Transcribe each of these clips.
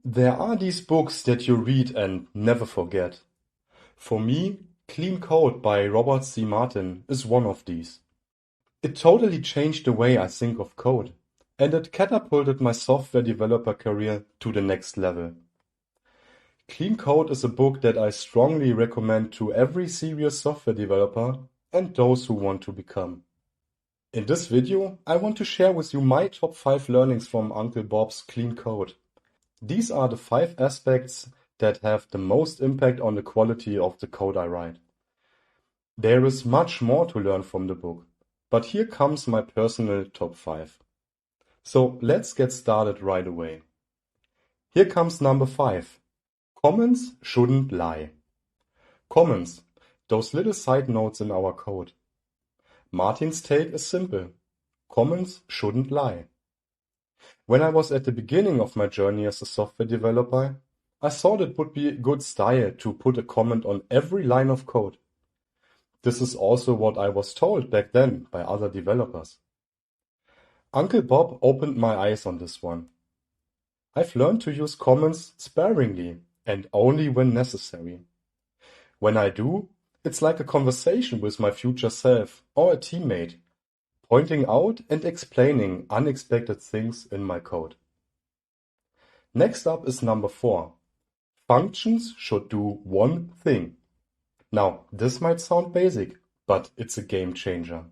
There are these books that you read and never forget. For me, Clean Code by Robert C. Martin is one of these. It totally changed the way I think of code, and it catapulted my software developer career to the next level. Clean Code is a book that I strongly recommend to every serious software developer and those who want to become. In this video, I want to share with you my top 5 learnings from Uncle Bob's Clean Code. These are the 5 aspects that have the most impact on the quality of the code I write. There is much more to learn from the book, but here comes my personal top 5. So let's get started right away. Here comes number 5. Comments shouldn't lie. Comments, those little side notes in our code. Martin's take is simple. Comments shouldn't lie. When I was at the beginning of my journey as a software developer, I thought it would be good style to put a comment on every line of code. This is also what I was told back then by other developers. Uncle Bob opened my eyes on this one. I've learned to use comments sparingly and only when necessary. When I do, it's like a conversation with my future self or a teammate, pointing out and explaining unexpected things in my code. Next up is number 4. Functions should do one thing. Now, this might sound basic, but it's a game changer.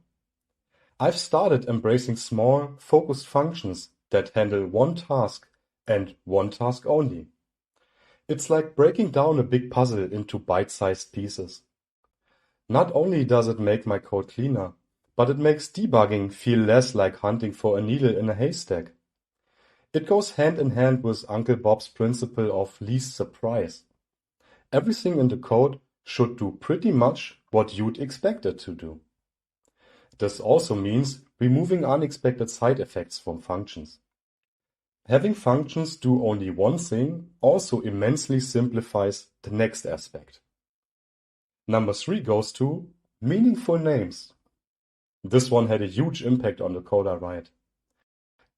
I've started embracing small, focused functions that handle one task and one task only. It's like breaking down a big puzzle into bite-sized pieces. Not only does it make my code cleaner, but it makes debugging feel less like hunting for a needle in a haystack. It goes hand in hand with Uncle Bob's principle of least surprise. Everything in the code should do pretty much what you'd expect it to do. This also means removing unexpected side effects from functions. Having functions do only one thing also immensely simplifies the next aspect. Number 3 goes to meaningful names. This one had a huge impact on the code I write.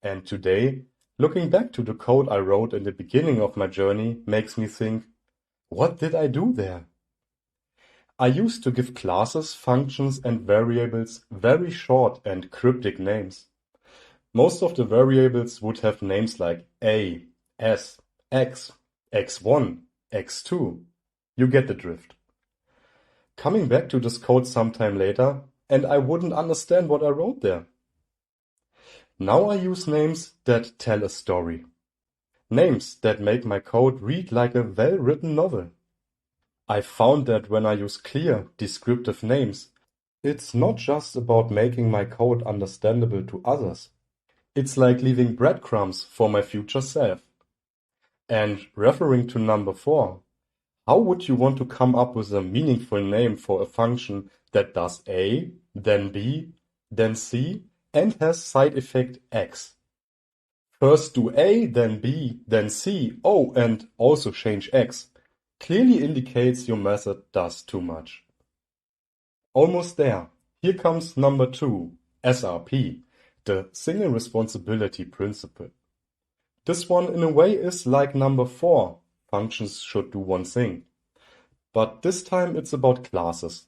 And today, looking back to the code I wrote in the beginning of my journey makes me think, what did I do there? I used to give classes, functions, and variables very short and cryptic names. Most of the variables would have names like A, S, X, X1, X2. You get the drift. Coming back to this code sometime later, and I wouldn't understand what I wrote there. Now I use names that tell a story. Names that make my code read like a well-written novel. I found that when I use clear, descriptive names, it's not just about making my code understandable to others. It's like leaving breadcrumbs for my future self. And referring to number 4, how would you want to come up with a meaningful name for a function that does A, then B, then C, and has side effect X? First do A, then B, then C, oh, and also change X. Clearly indicates your method does too much. Almost there. Here comes number 2, SRP, the single responsibility principle. This one in a way is like number 4, functions should do one thing. But this time it's about classes.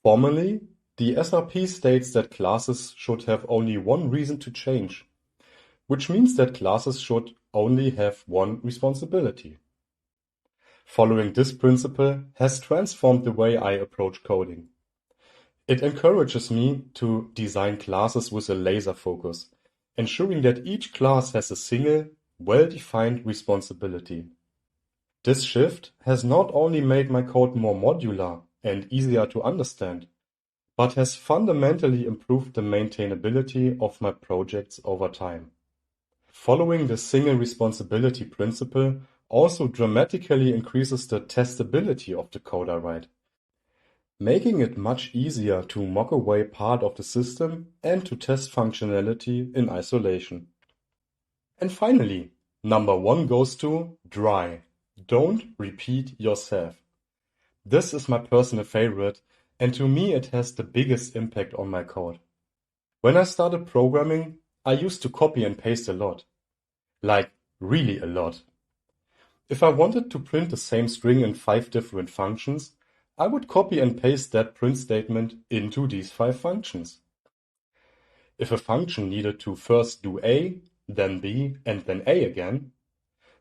Formally, the SRP states that classes should have only one reason to change, which means that classes should only have one responsibility. Following this principle has transformed the way I approach coding. It encourages me to design classes with a laser focus, ensuring that each class has a single, well-defined responsibility. This shift has not only made my code more modular and easier to understand, but has fundamentally improved the maintainability of my projects over time. Following the single responsibility principle also dramatically increases the testability of the code I write, making it much easier to mock away part of the system and to test functionality in isolation. And finally, number 1 goes to dry. Don't repeat yourself. This is my personal favorite, and to me it has the biggest impact on my code. When I started programming, I used to copy and paste a lot. Like, really a lot. If I wanted to print the same string in 5 different functions, I would copy and paste that print statement into these 5 functions. If a function needed to first do A, then B, and then A again,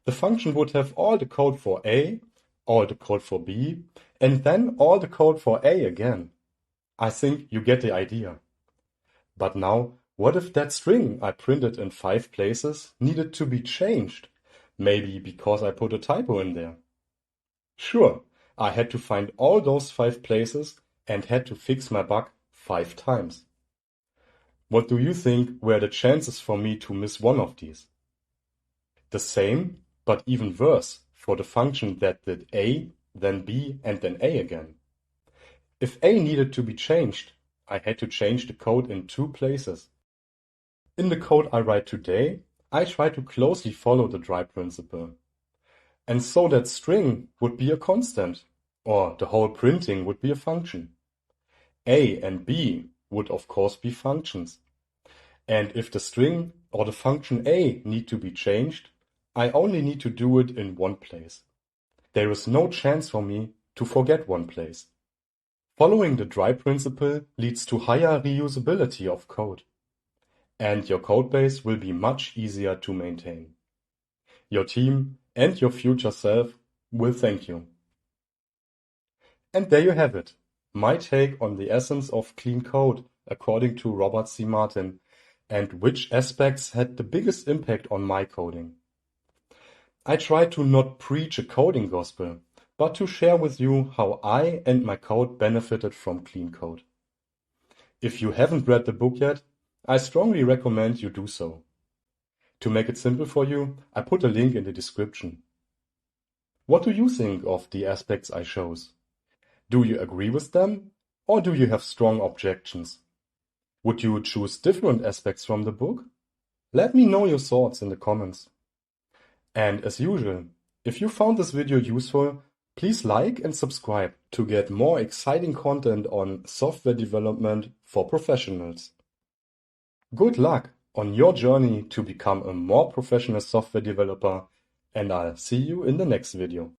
the function would have all the code for A, all the code for B, and then all the code for A again. I think you get the idea. But now, what if that string I printed in 5 places needed to be changed? Maybe because I put a typo in there. Sure, I had to find all those 5 places and had to fix my bug 5 times. What do you think were the chances for me to miss one of these? The same, but even worse, for the function that did A, then B, and then A again. If A needed to be changed, I had to change the code in 2 places. In the code I write today, I try to closely follow the dry principle. And so that string would be a constant, or the whole printing would be a function. A and B would of course be functions. And if the string or the function A need to be changed, I only need to do it in one place. There is no chance for me to forget one place. Following the dry principle leads to higher reusability of code. And your codebase will be much easier to maintain. Your team and your future self will thank you. And there you have it, my take on the essence of clean code according to Robert C. Martin, and which aspects had the biggest impact on my coding. I try to not preach a coding gospel, but to share with you how I and my code benefited from clean code. If you haven't read the book yet, I strongly recommend you do so. To make it simple for you, I put a link in the description. What do you think of the aspects I chose? Do you agree with them, or do you have strong objections? Would you choose different aspects from the book? Let me know your thoughts in the comments. And as usual, if you found this video useful, please like and subscribe to get more exciting content on software development for professionals. Good luck on your journey to become a more professional software developer, and I'll see you in the next video.